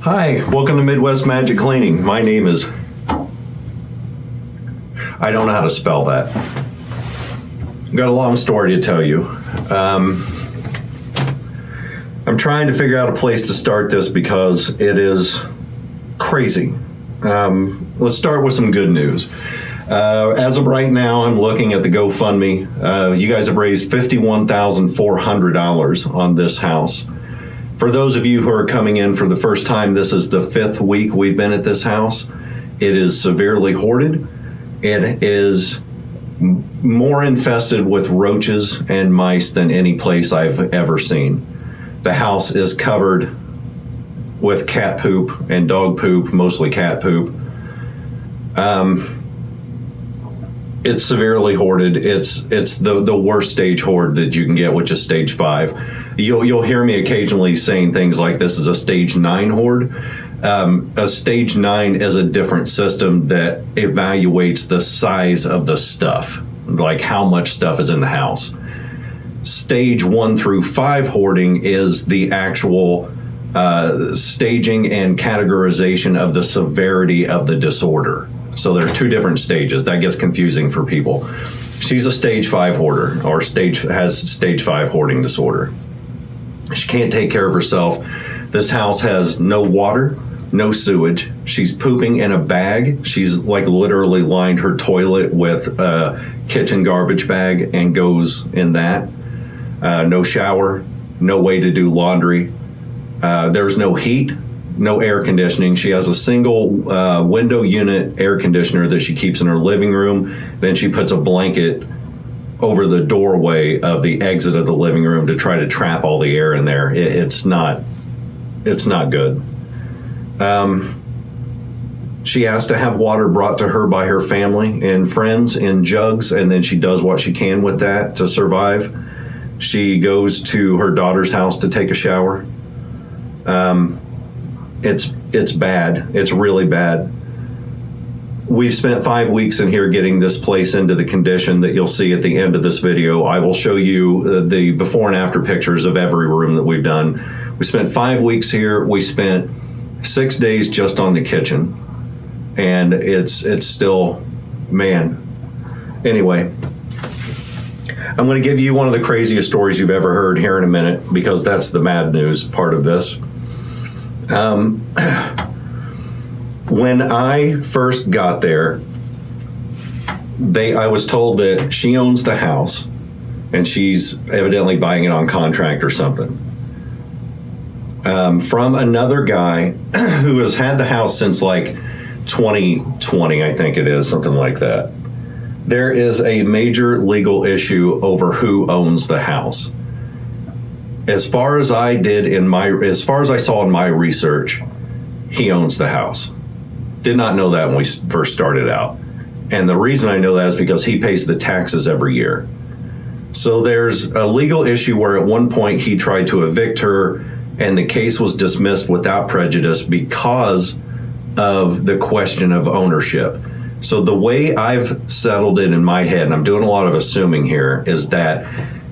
Hi, welcome to Midwest Magic Cleaning. My name is... I don't know how to spell that. I've got a long story to tell you. I'm trying to figure out a place to start this because it is crazy. Let's start with some good news. As of right now, I'm looking at the GoFundMe. You guys have raised $51,400 on this house. For those of you who are coming in for the first time, this is the 5th week we've been at this house. It is severely hoarded. It is more infested with roaches and mice than any place I've ever seen. The house is covered with cat poop and dog poop, mostly cat poop. It's severely hoarded. It's the worst stage hoard that you can get, which is stage 5. You'll hear me occasionally saying things like this is a stage 9 hoard. A stage 9 is a different system that evaluates the size of the stuff, like how much stuff is in the house. Stage 1 through 5 hoarding is the actual staging and categorization of the severity of the disorder. So there are 2 different stages. That gets confusing for people. She's a stage 5 hoarder, or has stage 5 hoarding disorder. She can't take care of herself. This house has no water, no sewage. She's pooping in a bag. She's like literally lined her toilet with a kitchen garbage bag and goes in that. No shower, no way to do laundry. There's no heat. No air conditioning. She has a single window unit air conditioner that she keeps in her living room. Then she puts a blanket over the doorway of the exit of the living room to try to trap all the air in there. It's not good. She has to have water brought to her by her family and friends in jugs, and then she does what she can with that to survive. She goes to her daughter's house to take a shower. It's bad. It's really bad. We've spent 5 weeks in here getting this place into the condition that you'll see at the end of this video. I will show you the before and after pictures of every room that we've done. We spent 5 weeks here. We spent 6 days just on the kitchen. And it's still, man. Anyway, I'm going to give you one of the craziest stories you've ever heard here in a minute, because that's the mad news part of this. When I first got there, I was told that she owns the house and she's evidently buying it on contract or something. From another guy who has had the house since like 2020, I think it is, something like that. There is a major legal issue over who owns the house. As far as I saw in my research, he owns the house. Did not know that when we first started out. And the reason I know that is because he pays the taxes every year. So there's a legal issue where at one point he tried to evict her, and the case was dismissed without prejudice because of the question of ownership. So the way I've settled it in my head, and I'm doing a lot of assuming here, is that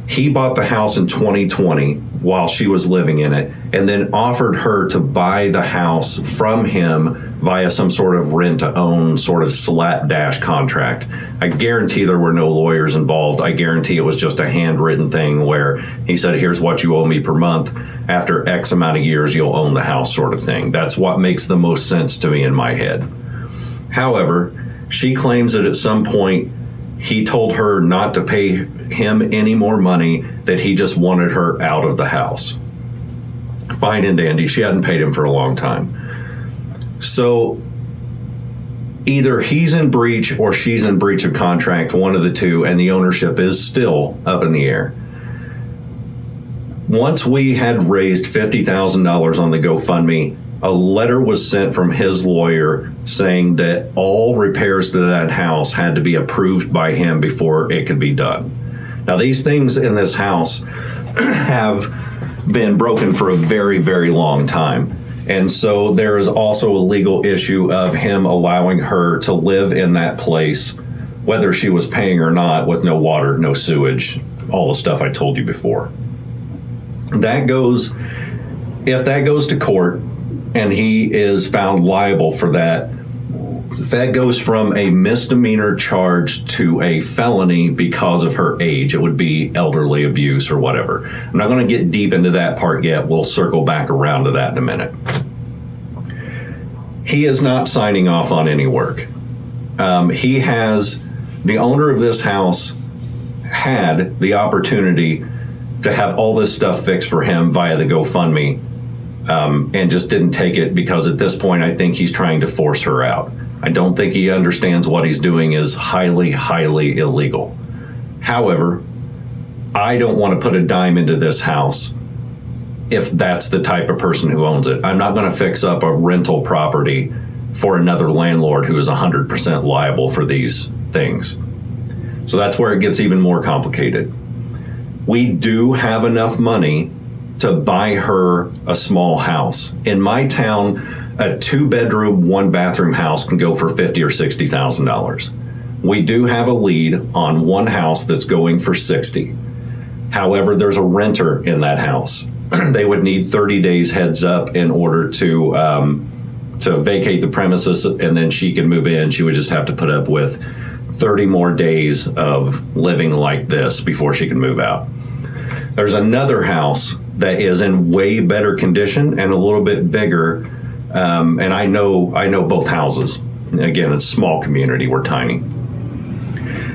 he bought the house in 2020 while she was living in it, and then offered her to buy the house from him via some sort of rent-to-own sort of slapdash contract. I guarantee there were no lawyers involved. I guarantee it was just a handwritten thing where he said, here's what you owe me per month. After X amount of years, you'll own the house, sort of thing. That's what makes the most sense to me in my head. However, she claims that at some point he told her not to pay him any more money, that he just wanted her out of the house. Fine and dandy. She hadn't paid him for a long time. So either he's in breach or she's in breach of contract, one of the two, and the ownership is still up in the air. Once we had raised $50,000 on the GoFundMe, a letter was sent from his lawyer saying that all repairs to that house had to be approved by him before it could be done. Now, these things in this house have been broken for a very, very long time. And so there is also a legal issue of him allowing her to live in that place, whether she was paying or not, with no water, no sewage, all the stuff I told you before. If that goes to court, and he is found liable for that, that goes from a misdemeanor charge to a felony because of her age. It would be elderly abuse or whatever. I'm not going to get deep into that part yet. We'll circle back around to that in a minute. He is not signing off on any work. The owner of this house had the opportunity to have all this stuff fixed for him via the GoFundMe, and just didn't take it because at this point I think he's trying to force her out. I don't think he understands what he's doing is highly, highly illegal. However, I don't want to put a dime into this house if that's the type of person who owns it. I'm not going to fix up a rental property for another landlord who is 100% liable for these things. So that's where it gets even more complicated. We do have enough money to buy her a small house. In my town, a 2-bedroom, 1-bathroom house can go for $50,000 or $60,000. We do have a lead on one house that's going for $60,000. However, there's a renter in that house. They would need 30 days heads up in order to vacate the premises, and then she can move in. She would just have to put up with 30 more days of living like this before she can move out. There's another house that is in way better condition and a little bit bigger, and I know both houses. Again, it's a small community, we're tiny.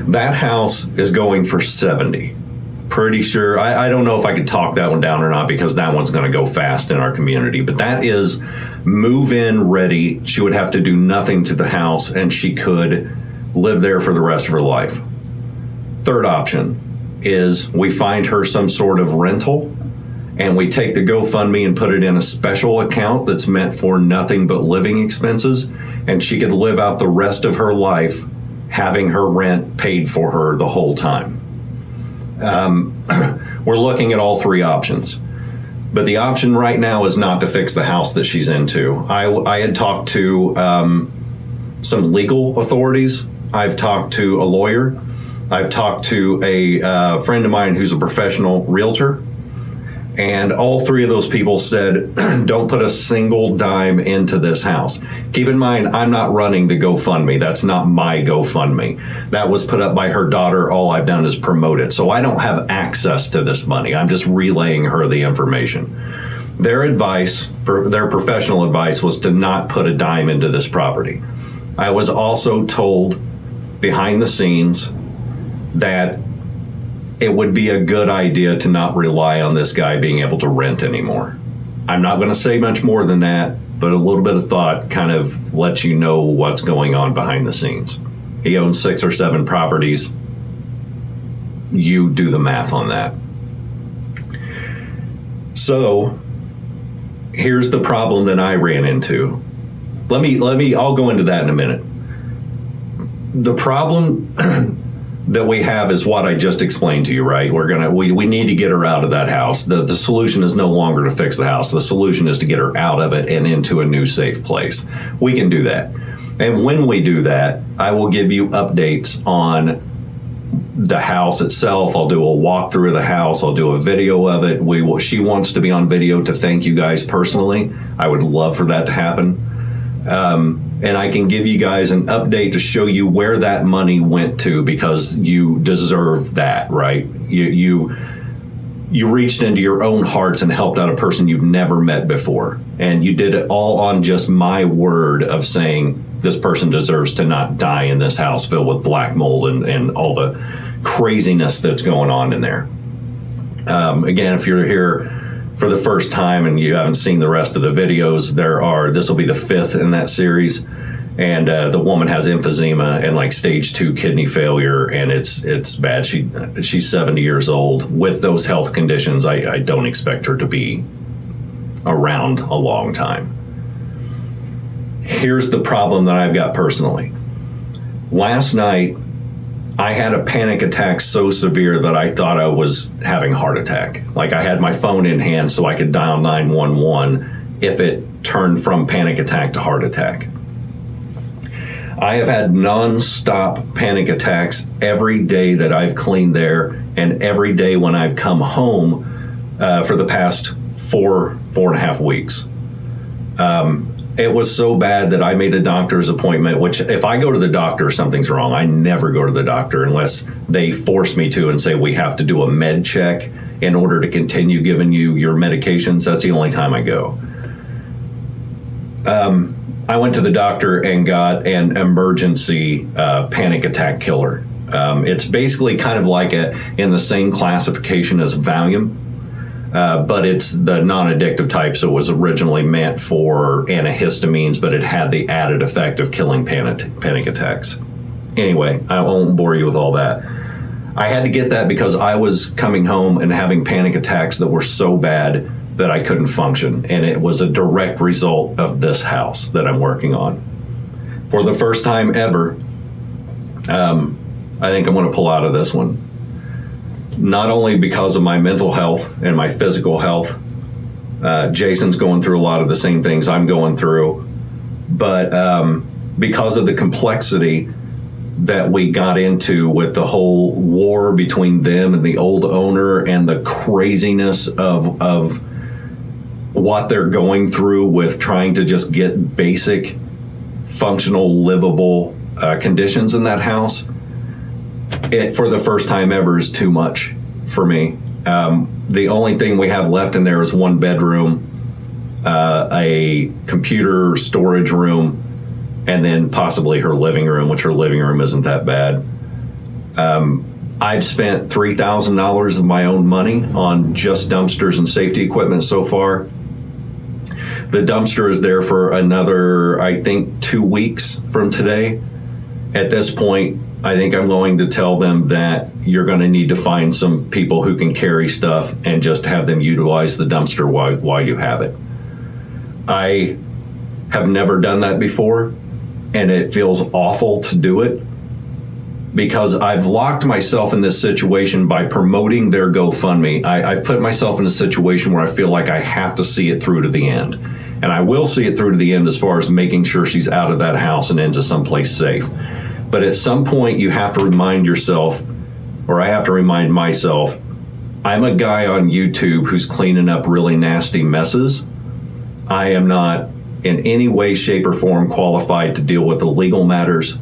That house is going for $70,000. Pretty sure, I don't know if I could talk that one down or not because that one's going to go fast in our community, but that is move-in ready. She would have to do nothing to the house and she could live there for the rest of her life. Third option is we find her some sort of rental and we take the GoFundMe and put it in a special account that's meant for nothing but living expenses, and she could live out the rest of her life having her rent paid for her the whole time. We're looking at all three options, but the option right now is not to fix the house that she's into. I had talked to some legal authorities. I've talked to a lawyer. I've talked to a friend of mine who's a professional realtor. And all three of those people said, don't put a single dime into this house. Keep in mind, I'm not running the GoFundMe. That's not my GoFundMe. That was put up by her daughter. All I've done is promote it. So I don't have access to this money. I'm just relaying her the information. Their advice, their professional advice, was to not put a dime into this property. I was also told behind the scenes that it would be a good idea to not rely on this guy being able to rent anymore. I'm not going to say much more than that, but a little bit of thought kind of lets you know what's going on behind the scenes. He owns 6 or 7 properties. You do the math on that. So here's the problem that I ran into. I'll go into that in a minute. The problem that we have is what I just explained to you, right? We need to get her out of that house. The solution is no longer to fix the house. The solution is to get her out of it and into a new safe place. We can do that. And when we do that, I will give you updates on the house itself. I'll do a walkthrough of the house. I'll do a video of it. She wants to be on video to thank you guys personally. I would love for that to happen. And I can give you guys an update to show you where that money went to, because you deserve that, right? You reached into your own hearts and helped out a person you've never met before. And you did it all on just my word of saying this person deserves to not die in this house filled with black mold and all the craziness that's going on in there. Again, if you're here for the first time and you haven't seen the rest of the videos, this will be the 5th in that series. And the woman has emphysema and like stage 2 kidney failure, and it's bad. She's 70 years old. With those health conditions, I don't expect her to be around a long time. Here's the problem that I've got personally. Last night, I had a panic attack so severe that I thought I was having a heart attack. Like, I had my phone in hand so I could dial 911 if it turned from panic attack to heart attack. I have had non-stop panic attacks every day that I've cleaned there, and every day when I've come home for the past 4.5 weeks. It was so bad that I made a doctor's appointment, which if I go to the doctor, something's wrong. I never go to the doctor unless they force me to and say, we have to do a med check in order to continue giving you your medications. That's the only time I go. I went to the doctor and got an emergency panic attack killer. It's basically kind of like in the same classification as Valium. But it's the non-addictive type, so it was originally meant for antihistamines, but it had the added effect of killing panic attacks. Anyway, I won't bore you with all that. I had to get that because I was coming home and having panic attacks that were so bad that I couldn't function, and it was a direct result of this house that I'm working on. For the first time ever, I think I'm going to pull out of this one. Not only because of my mental health and my physical health, Jason's going through a lot of the same things I'm going through, but because of the complexity that we got into with the whole war between them and the old owner and the craziness of what they're going through with trying to just get basic, functional, livable conditions in that house. It, for the first time ever, is too much for me. The only thing we have left in there is one bedroom, a computer storage room, and then possibly her living room, which her living room isn't that bad. I've spent $3,000 of my own money on just dumpsters and safety equipment so far. The dumpster is there for another, I think, 2 weeks from today. At this point, I think I'm going to tell them that you're going to need to find some people who can carry stuff and just have them utilize the dumpster while you have it. I have never done that before, and it feels awful to do it because I've locked myself in this situation by promoting their GoFundMe. I've put myself in a situation where I feel like I have to see it through to the end. And I will see it through to the end as far as making sure she's out of that house and into someplace safe. But at some point, you have to remind yourself, or I have to remind myself, I'm a guy on YouTube who's cleaning up really nasty messes. I am not in any way, shape, or form qualified to deal with the legal matters,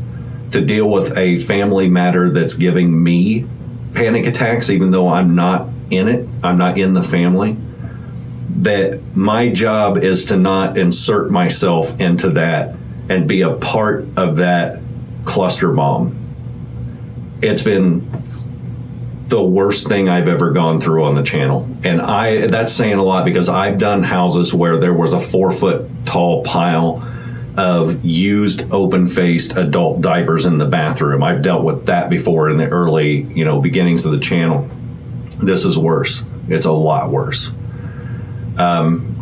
to deal with a family matter that's giving me panic attacks, even though I'm not in it. I'm not in the family. That my job is to not insert myself into that and be a part of that cluster bomb. It's been the worst thing I've ever gone through on the channel. And that's saying a lot because I've done houses where there was a 4-foot tall pile of used open-faced adult diapers in the bathroom. I've dealt with that before in the early, beginnings of the channel. This is worse. It's a lot worse.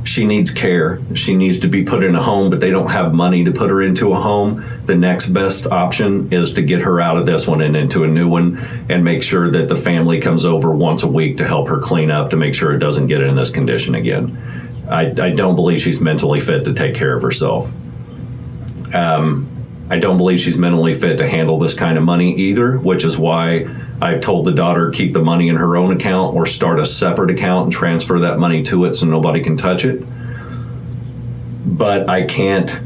She needs care. She needs to be put in a home, but they don't have money to put her into a home. The next best option is to get her out of this one and into a new one and make sure that the family comes over once a week to help her clean up to make sure it doesn't get in this condition again. I don't believe she's mentally fit to take care of herself. I don't believe she's mentally fit to handle this kind of money either, which is why I've told the daughter keep the money in her own account or start a separate account and transfer that money to it so nobody can touch it. But I can't,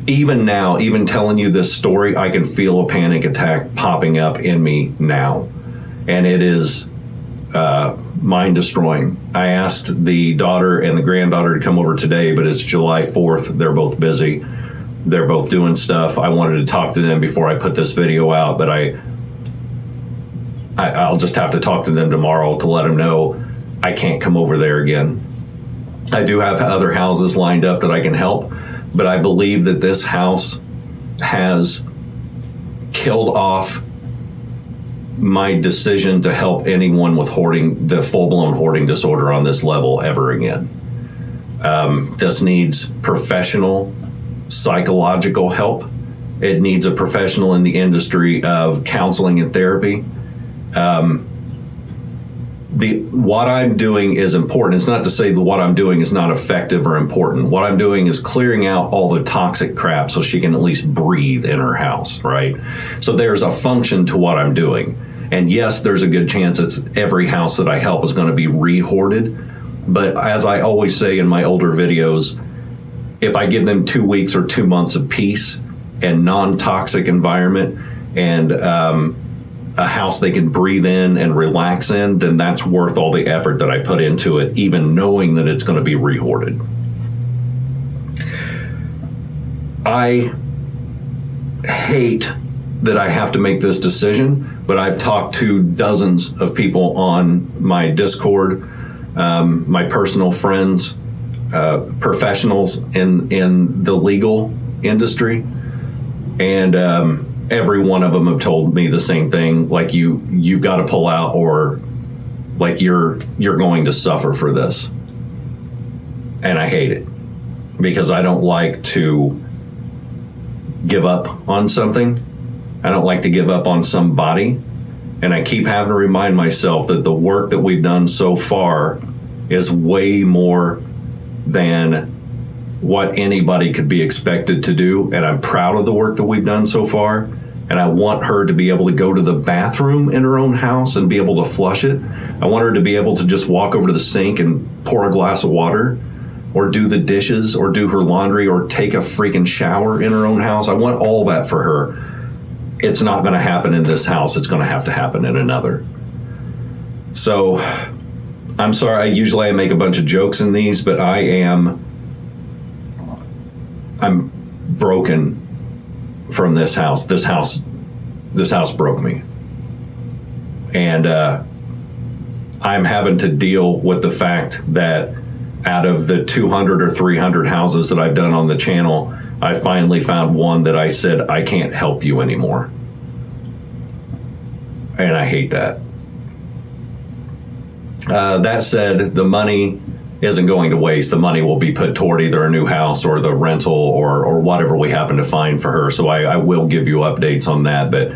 even now, even telling you this story, I can feel a panic attack popping up in me now. And it is mind destroying. I asked the daughter and the granddaughter to come over today, but it's July 4th. They're both busy. They're both doing stuff. I wanted to talk to them before I put this video out, but I'll just have to talk to them tomorrow to let them know I can't come over there again. I do have other houses lined up that I can help, but I believe that this house has killed off my decision to help anyone with hoarding, the full-blown hoarding disorder on this level ever again. This needs professional psychological help. It needs a professional in the industry of counseling and therapy. What I'm doing is important. It's not to say that what I'm doing is not effective or important. What I'm doing is clearing out all the toxic crap so she can at least breathe in her house, right? So there's a function to what I'm doing. And yes, there's a good chance it's every house that I help is going to be re-hoarded. But as I always say in my older videos, if I give them 2 weeks or 2 months of peace and non-toxic environment and a house they can breathe in and relax in, then that's worth all the effort that I put into it, even knowing that it's going to be rehoarded. I hate that I have to make this decision, but I've talked to dozens of people on my Discord, my personal friends, professionals in the legal industry, and every one of them have told me the same thing, like you've got to pull out, or like you're going to suffer for this. And I hate it because I don't like to give up on something. I don't like to give up on somebody. And I keep having to remind myself that the work that we've done so far is way more than what anybody could be expected to do. And I'm proud of the work that we've done so far. And I want her to be able to go to the bathroom in her own house and be able to flush it. I want her to be able to just walk over to the sink and pour a glass of water, or do the dishes, or do her laundry, or take a freaking shower in her own house. I want all that for her. It's not going to happen in this house. It's going to have to happen in another. So I'm sorry. Usually I make a bunch of jokes in these, but I'm broken from this house. This house broke me. And I'm having to deal with the fact that out of the 200 or 300 houses that I've done on the channel, I finally found one that I said, I can't help you anymore. And I hate that. That said, the money isn't going to waste. The money will be put toward either a new house or the rental or whatever we happen to find for her. So I will give you updates on that. But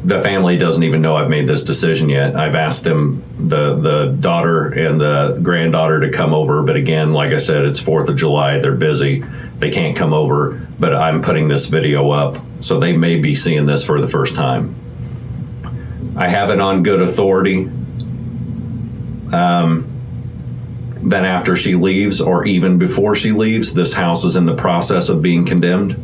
the family doesn't even know I've made this decision yet. I've asked them, the daughter and the granddaughter, to come over. But again, like I said, it's 4th of July. They're busy. They can't come over. But I'm putting this video up, so they may be seeing this for the first time. I have it on good authority. Then after she leaves, or even before she leaves, this house is in the process of being condemned.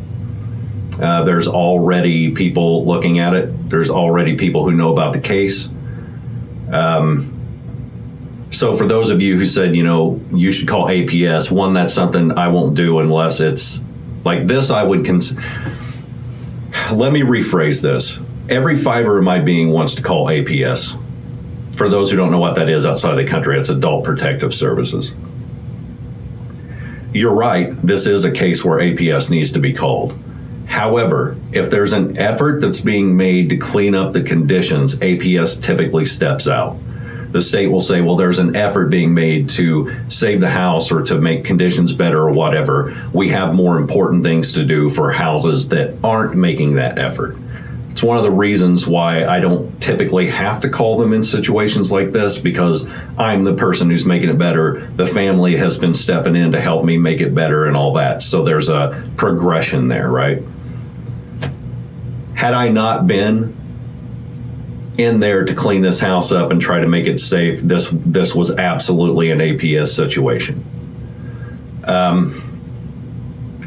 There's already people looking at it. There's already people who know about the case. So for those of you who said, you should call APS, one, that's something I won't do unless it's like this. I would let me rephrase this. Every fiber of my being wants to call APS. For those who don't know what that is outside of the country, it's Adult Protective Services. You're right, this is a case where APS needs to be called. However, if there's an effort that's being made to clean up the conditions, APS typically steps out. The state will say, well, there's an effort being made to save the house or to make conditions better or whatever. We have more important things to do for houses that aren't making that effort. It's one of the reasons why I don't typically have to call them in situations like this, because I'm the person who's making it better. The family has been stepping in to help me make it better and all that. So there's a progression there, right? Had I not been in there to clean this house up and try to make it safe, this was absolutely an APS situation.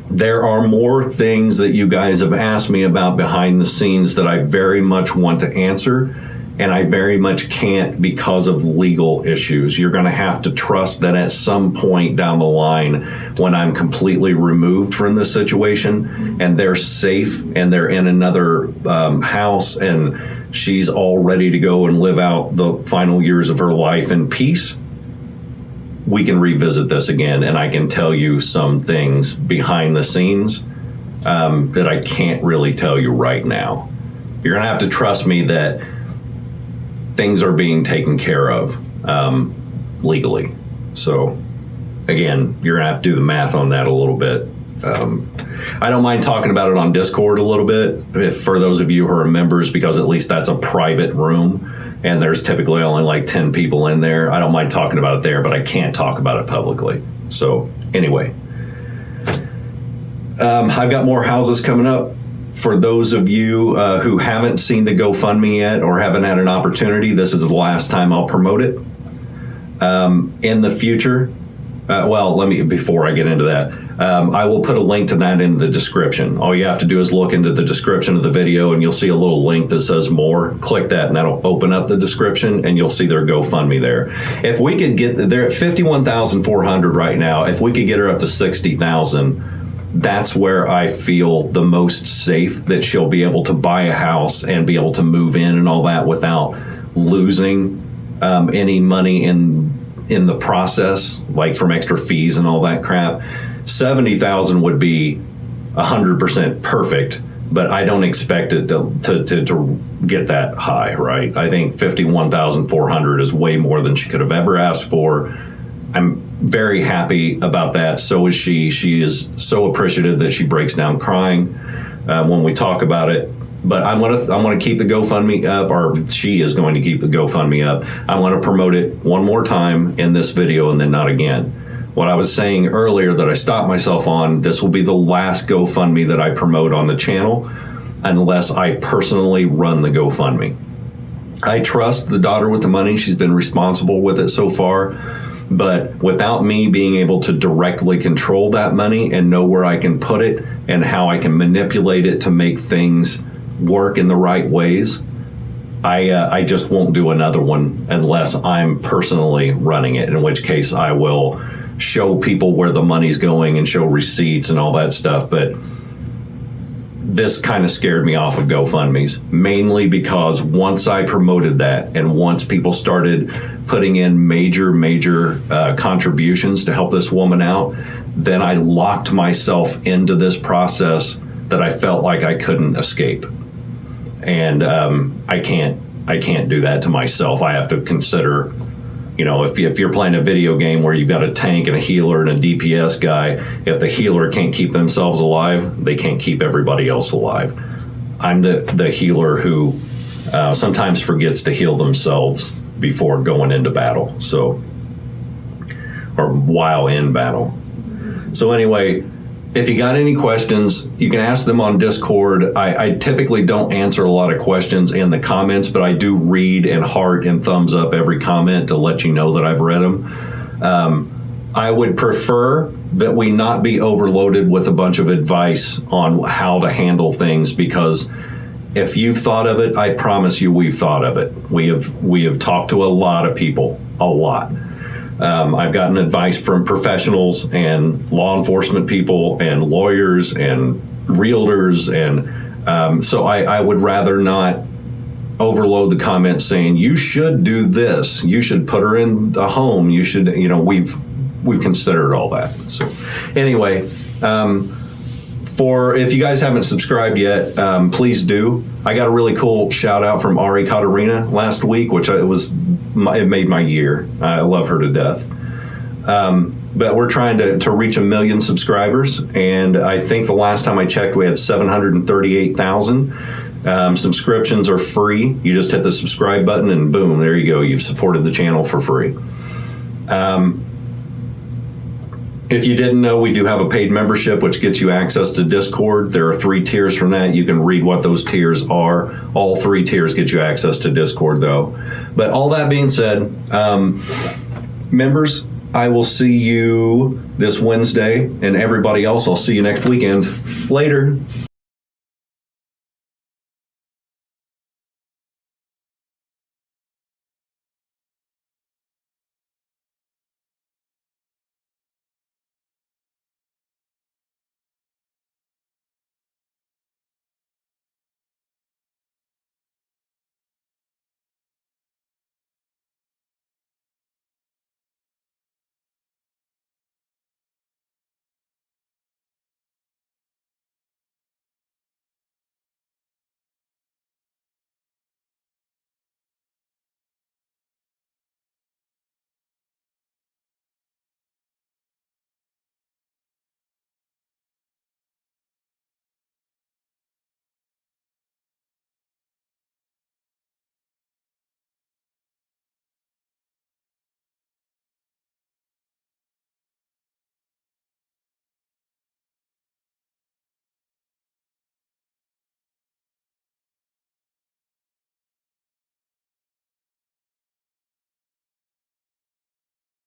There are more things that you guys have asked me about behind the scenes that I very much want to answer, and I very much can't because of legal issues. You're going to have to trust that at some point down the line, when I'm completely removed from this situation and they're safe and they're in another house and she's all ready to go and live out the final years of her life in peace, we can revisit this again, and I can tell you some things behind the scenes that I can't really tell you right now. You're going to have to trust me that things are being taken care of legally. So, again, you're going to have to do the math on that a little bit. I don't mind talking about it on Discord a little bit, if for those of you who are members, because at least that's a private room. And there's typically only like 10 people in there. I don't mind talking about it there, but I can't talk about it publicly. So anyway, I've got more houses coming up. For those of you who haven't seen the GoFundMe yet or haven't had an opportunity, this is the last time I'll promote it. In the future, before I get into that, I will put a link to that in the description. All you have to do is look into the description of the video and you'll see a little link that says more. Click that and that'll open up the description and you'll see their GoFundMe there. If we could get, they're at 51,400 right now. If we could get her up to 60,000, that's where I feel the most safe that she'll be able to buy a house and be able to move in and all that without losing any money in the process, like from extra fees and all that crap. 70,000 would be 100% perfect, but I don't expect it to get that high, right? I think 51,400 is way more than she could have ever asked for. I'm very happy about that. So is she. She is so appreciative that she breaks down crying when we talk about it. But I'm gonna keep the GoFundMe up, or she is going to keep the GoFundMe up. I'm gonna promote it one more time in this video and then not again. What I was saying earlier that I stopped myself on, this will be the last GoFundMe that I promote on the channel unless I personally run the GoFundMe. I trust the daughter with the money. She's been responsible with it so far. But without me being able to directly control that money and know where I can put it and how I can manipulate it to make things work in the right ways, I just won't do another one unless I'm personally running it, in which case I will show people where the money's going and show receipts and all that stuff. But this kind of scared me off of GoFundMe's, mainly because once I promoted that and once people started putting in major contributions to help this woman out, then I locked myself into this process that I felt like I couldn't escape. And I can't do that to myself. I have to consider, if you're playing a video game where you've got a tank and a healer and a DPS guy, if the healer can't keep themselves alive, they can't keep everybody else alive. I'm the healer who sometimes forgets to heal themselves before going into battle, or while in battle. So anyway, if you got any questions, you can ask them on Discord. I typically don't answer a lot of questions in the comments, but I do read and heart and thumbs up every comment to let you know that I've read them. I would prefer that we not be overloaded with a bunch of advice on how to handle things, because if you've thought of it, I promise you we've thought of it. We have talked to a lot of people, a lot. I've gotten advice from professionals and law enforcement people and lawyers and realtors. And so I would rather not overload the comments saying, you should do this. You should put her in the home. You should, we've considered all that. So anyway, if you guys haven't subscribed yet, please do. I got a really cool shout out from Ari Katarina last week, which it made my year. I love her to death. But we're trying to reach 1 million subscribers, and I think the last time I checked, we had 738,000. Subscriptions are free. You just hit the subscribe button, and boom, there you go. You've supported the channel for free. If you didn't know, we do have a paid membership, which gets you access to Discord. There are 3 tiers from that. You can read what those tiers are. All 3 tiers get you access to Discord, though. But all that being said, members, I will see you this Wednesday, and everybody else, I'll see you next weekend. Later.